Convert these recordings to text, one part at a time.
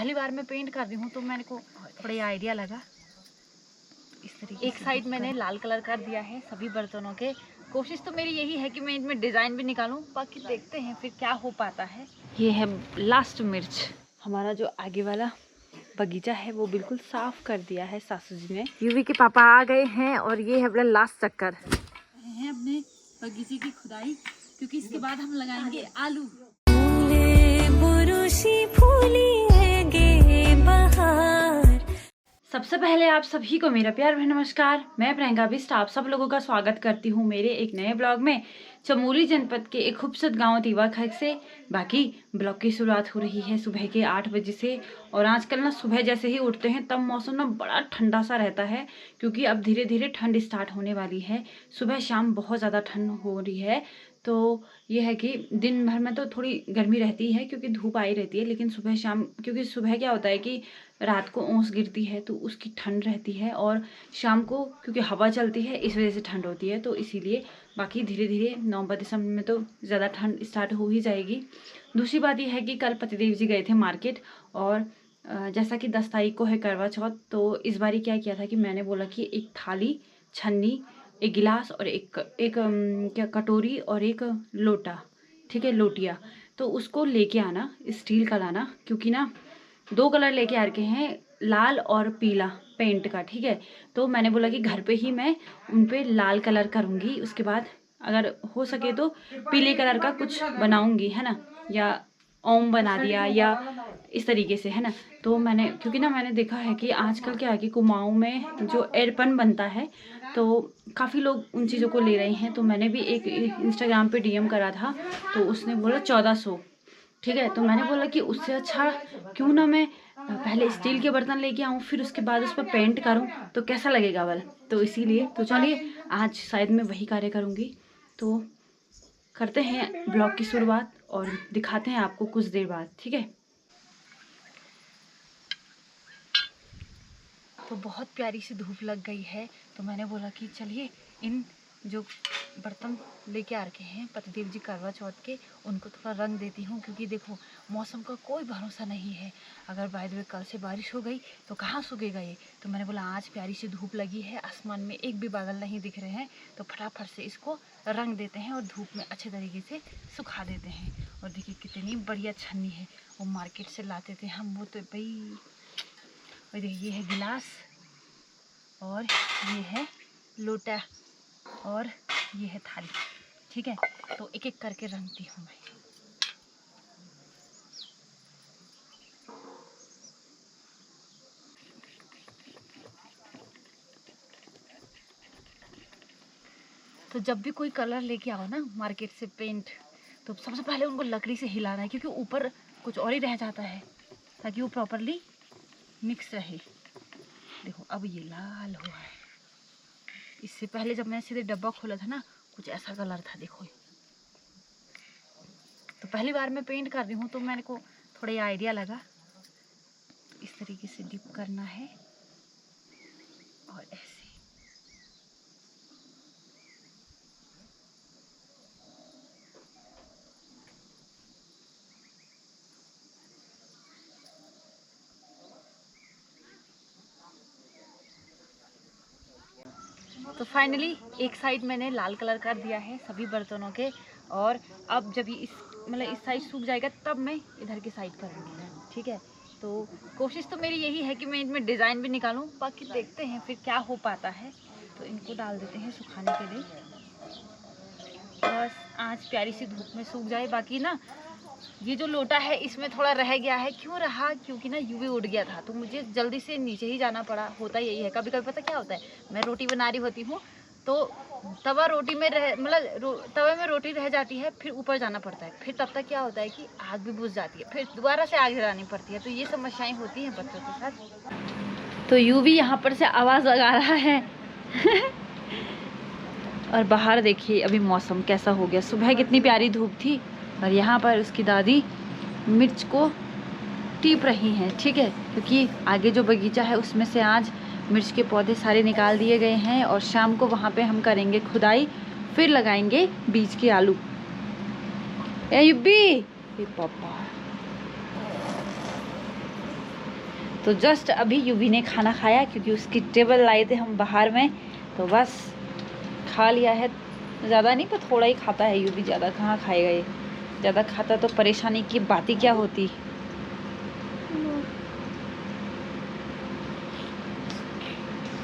पहली बार मैं पेंट कर रही हूँ तो मैंने को थोड़ा आइडिया लगा इस तरीके। एक साइड मैंने लाल कलर कर दिया है सभी बर्तनों के। कोशिश तो मेरी यही है कि मैं इनमें डिज़ाइन भी निकालूं, बाकी देखते हैं फिर क्या हो पाता है। ये है लास्ट मिर्च। हमारा जो आगे वाला बगीचा है वो बिल्कुल साफ कर दिया है सासू जी ने। यूवी के पापा आ गए हैं और ये है अपना लास्ट चक्कर है अपने बगीचे की खुदाई, क्योंकि इसके बाद हम लगाएंगे आलू। सबसे पहले आप सभी को मेरा प्यार भरा नमस्कार। मैं प्रियंका बिष्ट आप सब लोगों का स्वागत करती हूँ मेरे एक नए ब्लॉग में। चमोली जनपद के एक खूबसूरत गांव दीवा खर्क से। बाकी ब्लॉग की शुरुआत हो रही है सुबह के 8 बजे से। और आजकल ना सुबह जैसे ही उठते हैं तब मौसम ना बड़ा ठंडा सा रहता है, क्योंकि अब धीरे धीरे ठंड स्टार्ट होने वाली है। सुबह शाम बहुत ज़्यादा ठंड हो रही है। तो ये है कि दिन भर में तो थोड़ी गर्मी रहती है क्योंकि धूप आई रहती है, लेकिन सुबह शाम, क्योंकि सुबह क्या होता है कि रात को ओस गिरती है तो उसकी ठंड रहती है, और शाम को क्योंकि हवा चलती है इस वजह से ठंड होती है। तो इसीलिए बाकी धीरे धीरे नवंबर दिसंबर में तो ज़्यादा ठंड स्टार्ट हो ही जाएगी। दूसरी बात यह है कि कल पतिदेव जी गए थे मार्केट, और जैसा कि 10 तारीख को है करवा चौथ, तो इस बारी क्या किया था कि मैंने बोला कि एक थाली, छन्नी, एक गिलास और एक क्या कटोरी और एक लोटा, ठीक है, लोटिया, तो उसको लेके आना, स्टील का लाना, क्योंकि ना 2 कलर लेके आ रखे हैं, लाल और पीला पेंट का, ठीक है। तो मैंने बोला कि घर पे ही मैं उन पे लाल कलर करूँगी, उसके बाद अगर हो सके तो पीले कलर का कुछ बनाऊँगी, है ना, या ओम बना दिया या इस तरीके से, है ना। तो मैंने, क्योंकि ना मैंने देखा है कि आजकल क्या है कि कुमाऊँ में जो एयरपन बनता है तो काफ़ी लोग उन चीज़ों को ले रहे हैं। तो मैंने भी एक इंस्टाग्राम पे डीएम करा था, तो उसने बोला 1400, ठीक है। तो मैंने बोला कि उससे अच्छा क्यों ना मैं पहले स्टील के बर्तन लेके आऊँ, फिर उसके बाद उस पर पेंट करूँ तो कैसा लगेगा वाल। तो इसीलिए तो चलिए आज शायद मैं वही कार्य करूँगी। तो करते हैं ब्लॉग की शुरुआत और दिखाते हैं आपको कुछ देर बाद, ठीक है। तो बहुत प्यारी सी धूप लग गई है, तो मैंने बोला कि चलिए इन जो बर्तन लेके आ रखे हैं पतिदेव जी करवा चौथ के, उनको थोड़ा रंग देती हूँ, क्योंकि देखो मौसम का कोई भरोसा नहीं है। अगर बाय द वे कल से बारिश हो गई तो कहाँ सूखेगा ये। तो मैंने बोला आज प्यारी सी धूप लगी है, आसमान में एक भी बादल नहीं दिख रहे हैं, तो फटाफट से इसको रंग देते हैं और धूप में अच्छे तरीके से सुखा देते हैं। और देखिए कितनी बढ़िया छन्नी है, वो मार्केट से लाते थे हम, वो तो भाई। और देखिए ये है गिलास और ये है लोटा और ये है थाली, ठीक है। तो एक एक करके रंगती हूँ मैं। तो जब भी कोई कलर लेके आओ ना मार्केट से पेंट, तो सबसे पहले उनको लकड़ी से हिलाना है, क्योंकि ऊपर कुछ और ही रह जाता है, ताकि वो प्रॉपरली मिक्स रहे। देखो अब ये लाल हुआ है। इससे पहले जब मैंने सीधे डब्बा खोला था ना, कुछ ऐसा कलर था, देखो। तो पहली बार मैं पेंट कर रही हूँ तो मैंने को थोड़ा आइडिया लगा इस तरीके से डिप करना है और ऐसे। तो फाइनली एक साइड मैंने लाल कलर कर दिया है सभी बर्तनों के, और अब जब इस इस साइड सूख जाएगा तब मैं इधर की साइड करूँगी, ठीक है। तो कोशिश तो मेरी यही है कि मैं इनमें डिज़ाइन भी निकालूं, बाकी देखते हैं फिर क्या हो पाता है। तो इनको डाल देते हैं सुखाने के लिए, बस आज प्यारी सी धूप में सूख जाए। बाकी ना ये जो लोटा है इसमें थोड़ा रह गया है, क्यों रहा, क्योंकि ना यूवी उड़ गया था, तो मुझे जल्दी से नीचे ही जाना पड़ा। होता यही है, कभी कभी पता क्या होता है, मैं रोटी बना रही होती हूँ तो तवा रोटी में रह तवे में रोटी रह जाती है, फिर ऊपर जाना पड़ता है, फिर तब तक क्या होता है कि आग भी बुझ जाती है, फिर दोबारा से आग जलानी पड़ती है। तो ये समस्याएं होती हैं बच्चों के साथ। तो यूवी यहाँ पर से आवाज़ लगा रहा है और बाहर देखिए अभी मौसम कैसा हो गया। सुबह कितनी प्यारी धूप थी, और यहाँ पर उसकी दादी मिर्च को टीप रही हैं, ठीक है, क्योंकि आगे जो बगीचा है उसमें से आज मिर्च के पौधे सारे निकाल दिए गए हैं, और शाम को वहाँ पे हम करेंगे खुदाई, फिर लगाएंगे बीज के आलू। ए युब्बी, ए पापा, तो जस्ट अभी यूवी ने खाना खाया क्योंकि उसकी टेबल लाए थे हम बाहर में, तो बस खा लिया है। ज़्यादा नहीं, पर थोड़ा ही खाता है यूवी, ज़्यादा कहाँ खाएगा ये। ज़्यादा खाता तो परेशानी की बात ही क्या होती।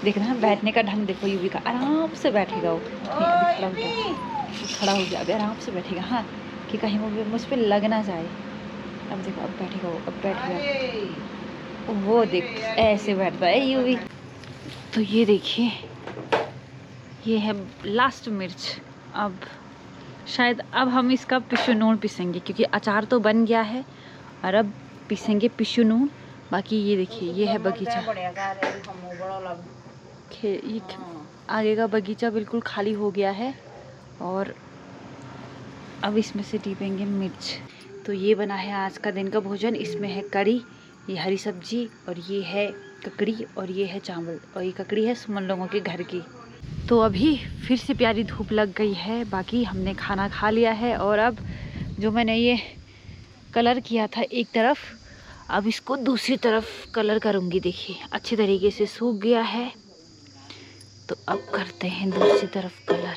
देखना बैठने का ढंग देखो यूवी का, आराम से बैठेगा वो। अभी खड़ा हो गया, अभी आराम से बैठेगा। हाँ, कि कहीं वो मुझ पर लग ना जाए। अब देखो, अब बैठेगा वो, अब बैठेगा वो। देख ऐसे बैठता है यूवी। तो ये देखिए, ये है लास्ट मिर्च। अब शायद अब हम इसका पिशु नून पीसेंगे, क्योंकि अचार तो बन गया है और अब पीसेंगे पिशु नून। बाकी ये देखिए, ये है बगीचा। ये आगे का बगीचा बिल्कुल खाली हो गया है और अब इसमें से टीपेंगे मिर्च। तो ये बना है आज का दिन का भोजन। इसमें है कड़ी, ये हरी सब्जी, और ये है ककड़ी, और ये है चावल, और ये ककड़ी है सुमन लोगों के घर की। तो अभी फिर से प्यारी धूप लग गई है। बाकी हमने खाना खा लिया है और अब जो मैंने ये कलर किया था एक तरफ, अब इसको दूसरी तरफ कलर करूँगी। देखिए अच्छी तरीके से सूख गया है, तो अब करते हैं दूसरी तरफ कलर।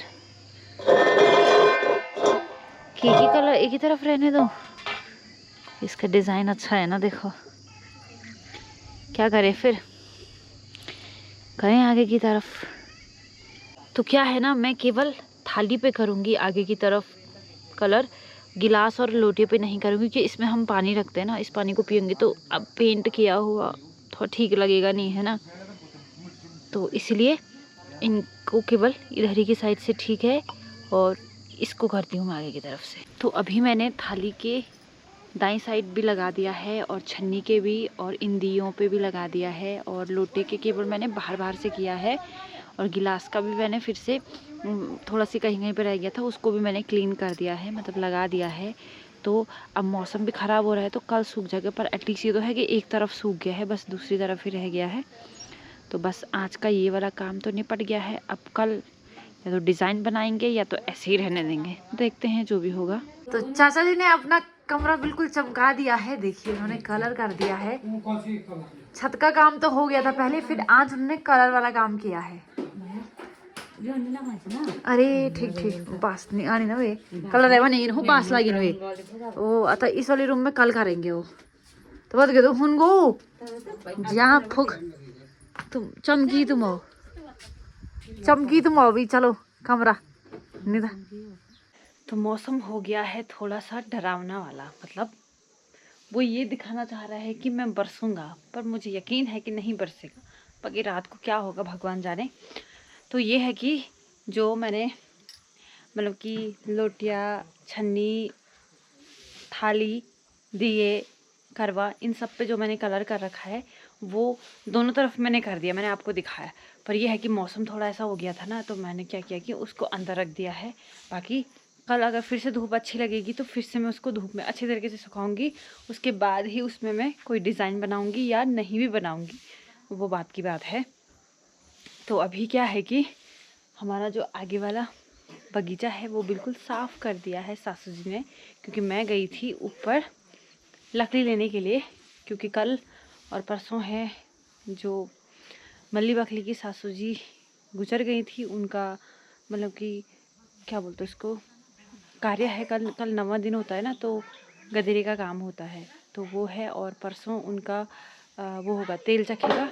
एक ही तरफ रहने दो, इसका डिज़ाइन अच्छा है ना। देखो क्या करें, फिर करें आगे की तरफ। तो क्या है ना, मैं केवल थाली पे करूँगी आगे की तरफ कलर, गिलास और लोटे पे नहीं करूँगी, क्योंकि इसमें हम पानी रखते हैं ना, इस पानी को पियेंगे तो अब पेंट किया हुआ थोड़ा ठीक लगेगा नहीं, है ना। तो इसलिए इनको केवल इधर ही की साइड से ठीक है, और इसको करती हूँ मैं आगे की तरफ से। तो अभी मैंने थाली के दाईं साइड भी लगा दिया है, और छन्नी के भी, और इन दियों पे भी लगा दिया है, और लोटे के केवल मैंने बाहर से किया है, और गिलास का भी मैंने फिर से थोड़ा सी कहीं पे रह गया था, उसको भी मैंने क्लीन कर दिया है, मतलब लगा दिया है। तो अब मौसम भी ख़राब हो रहा है तो कल सूख जाएगा, पर एटलीस्ट ये तो है कि एक तरफ सूख गया है, बस दूसरी तरफ ही रह गया है। तो बस आज का ये वाला काम तो निपट गया है। अब कल या तो डिज़ाइन बनाएंगे या तो ऐसे ही रहने देंगे, देखते हैं जो भी होगा। तो चाचा जी ने अपना कमरा बिल्कुल चमका दिया है। देखिए उन्होंने कलर कर दिया है। छत का काम तो हो गया था पहले, फिर आज उन्होंने कलर वाला काम किया है। अरे ठीक ठीक, बास नहीं आनी ना वे कलर है नहीं हो, बास लगी वे ओ आता। इस वाले रूम में कल करेंगे वो। तो बात कह दो हुन गो जहाँ फुक तुम चमकी, तुम आओ भी, चलो कमरा नहीं था। तो मौसम हो गया है थोड़ा सा डरावना वाला, मतलब वो ये दिखाना चाह रहा है कि मैं बरसूंगा, पर मुझे यकीन है कि नहीं बरसेगा। बाकी रात को क्या होगा भगवान जाने। तो ये है कि जो मैंने मतलब कि लोटिया, छन्नी, थाली, दिए, करवा, इन सब पे जो मैंने कलर कर रखा है वो दोनों तरफ मैंने कर दिया, मैंने आपको दिखाया। पर यह है कि मौसम थोड़ा ऐसा हो गया था ना, तो मैंने क्या किया कि उसको अंदर रख दिया है। बाकी कल अगर फिर से धूप अच्छी लगेगी तो फिर से मैं उसको धूप में अच्छी तरीके से सुखाऊंगी, उसके बाद ही उसमें मैं कोई डिज़ाइन बनाऊंगी या नहीं भी बनाऊंगी, वो बात की बात है। तो अभी क्या है कि हमारा जो आगे वाला बगीचा है वो बिल्कुल साफ़ कर दिया है सासू जी ने, क्योंकि मैं गई थी ऊपर लकड़ी लेने के लिए, क्योंकि कल और परसों है जो मल्ली बखली की सासू जी गुजर गई थी, उनका मतलब कि क्या बोलते उसको कार्य है। कल 9वां दिन होता है ना, तो गदेरे का काम होता है, तो वो है। और परसों उनका वो होगा तेल चखेगा,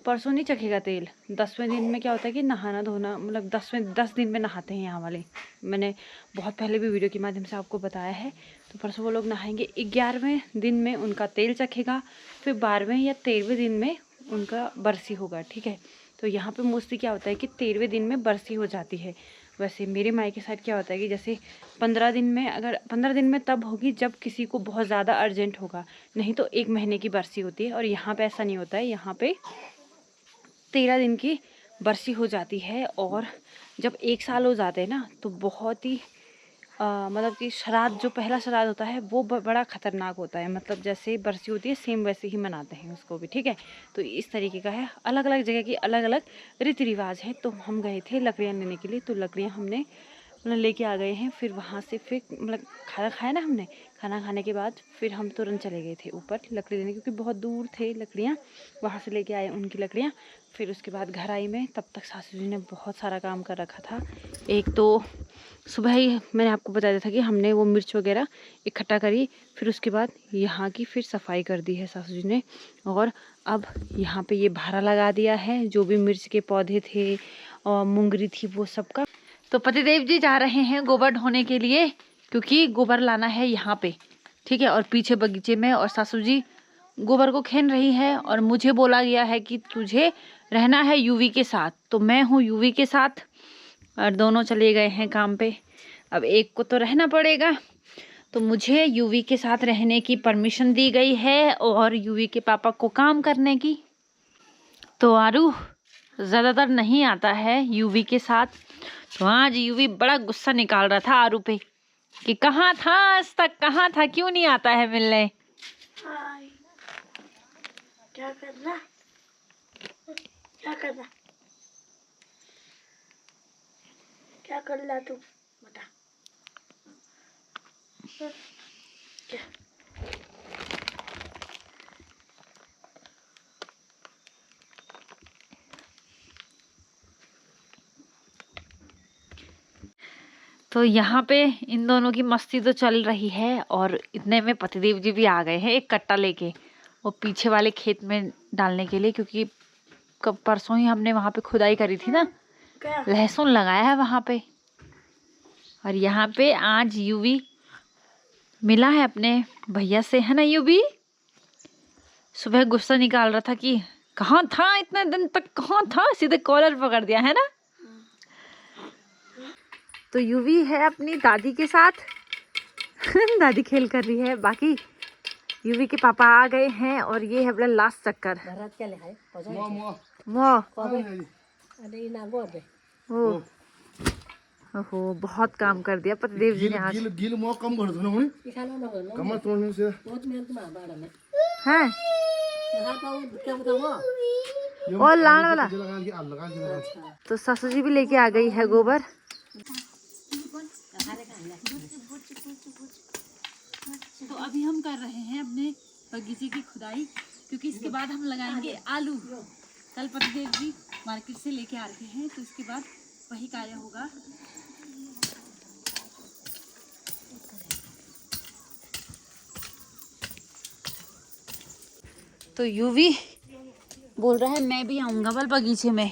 परसों नहीं चखेगा तेल। 10वें दिन में क्या होता है कि नहाना धोना, मतलब 10 दिन में नहाते हैं यहाँ वाले। मैंने बहुत पहले भी वीडियो के माध्यम से आपको बताया है। तो परसों वो लोग नहाएंगे। 11वें दिन में उनका तेल चखेगा, फिर 12वें या 13वें दिन में उनका बरसी होगा, ठीक है। तो यहाँ पे मोस्टली क्या होता है कि 13वें दिन में बरसी हो जाती है। वैसे मेरे मायके साइड क्या होता है कि जैसे 15 दिन में, अगर 15 दिन में तब होगी जब किसी को बहुत ज़्यादा अर्जेंट होगा, नहीं तो 1 महीने की बरसी होती है। और यहाँ पे ऐसा नहीं होता है, यहाँ पे 13 दिन की बरसी हो जाती है। और जब 1 साल हो जाते हैं ना, तो बहुत ही मतलब कि श्राद्ध, जो पहला श्राद्ध होता है वो बड़ा ख़तरनाक होता है। मतलब जैसे बरसी होती है सेम वैसे ही मनाते हैं उसको भी, ठीक है। तो इस तरीके का है, अलग अलग जगह की अलग अलग रीति रिवाज है। तो हम गए थे लकड़ियाँ लेने के लिए, तो लकड़ियाँ हमने मतलब लेके आ गए हैं। फिर वहाँ से फिर मतलब खाना खाया ना हमने, खाना खाने के बाद फिर हम तुरंत चले गए थे ऊपर लकड़ी लेने, क्योंकि बहुत दूर थे लकड़ियाँ, वहाँ से लेके आए उनकी लकड़ियाँ। फिर उसके बाद घर आई मैं, तब तक सासू जी ने बहुत सारा काम कर रखा था। एक तो सुबह ही मैंने आपको बताया था कि हमने वो मिर्च वगैरह इकट्ठा करी, फिर उसके बाद यहाँ की फिर सफाई कर दी है सासू जी ने। और अब यहाँ पे ये भारा लगा दिया है, जो भी मिर्च के पौधे थे और मुंगरी थी वो सब का। तो पतिदेव जी जा रहे हैं गोबर ढोने के लिए, क्योंकि गोबर लाना है यहाँ पे, ठीक है। और पीछे बगीचे में और सासू जी गोबर को खेन रही है, और मुझे बोला गया है कि तुझे रहना है यूवी के साथ, तो मैं हूँ यूवी के साथ, और दोनों चले गए हैं काम पे। अब एक को तो रहना पड़ेगा, तो मुझे यूवी के साथ रहने की परमिशन दी गई है, और यूवी के पापा को काम करने की। तो आरू ज़्यादातर नहीं आता है यूवी के साथ, तो आज यूवी बड़ा गुस्सा निकाल रहा था आरू पे कि कहाँ था आज तक, कहाँ था, क्यों नहीं आता है मिलने। क्या करना, क्या करना, क्या कर ला तू, बता क्या। तो यहाँ पे इन दोनों की मस्ती तो चल रही है, और इतने में पतिदेव जी भी आ गए हैं एक कट्टा लेके, वो पीछे वाले खेत में डालने के लिए, क्योंकि कब परसों ही हमने वहाँ पे खुदाई करी थी ना, क्या लहसुन लगाया है वहाँ पे। और यहाँ पे आज यूवी मिला है अपने भैया से, है ना यूवी। सुबह गुस्सा निकाल रहा था कि कहाँ था इतने दिन तक, कहाँ था, सीधे कॉलर पकड़ दिया है ना। तो यूवी है अपनी दादी के साथ दादी खेल कर रही है। बाकी यूवी के पापा आ गए हैं, और ये है अपना लास्ट चक्कर। ओहो बहुत काम कर दिया पतिदेव जी ने आज। हैं और लाने वाला। तो सासू जी भी लेके आ गई है गोबर। तो अभी हम कर रहे हैं अपने बगीचे की खुदाई, क्योंकि इसके बाद हम लगाएंगे आलू। कल पतिदेव जी मार्केट से लेके आ रहे हैं, तो इसके बाद वही कार्य होगा। तो यूवी बोल रहा है मैं भी आऊंगा बल बगीचे में,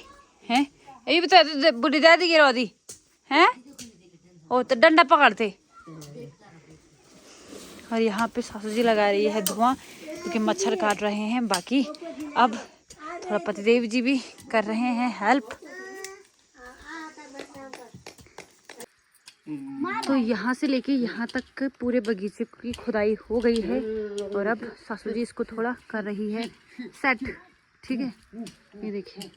हैं ये बता बुढ़ी दादी की रोदी हैं, ओ तो डंडा पकड़ते। और यहाँ पे सासू जी लगा रही है धुआं, क्योंकि मच्छर काट रहे हैं। बाकी अब थोड़ा पतिदेव जी भी कर रहे हैं हेल्प। तो यहाँ से लेके यहाँ तक पूरे बगीचे की खुदाई हो गई है, और अब सासू जी इसको थोड़ा कर रही है सेट, ठीक है। ये देखिए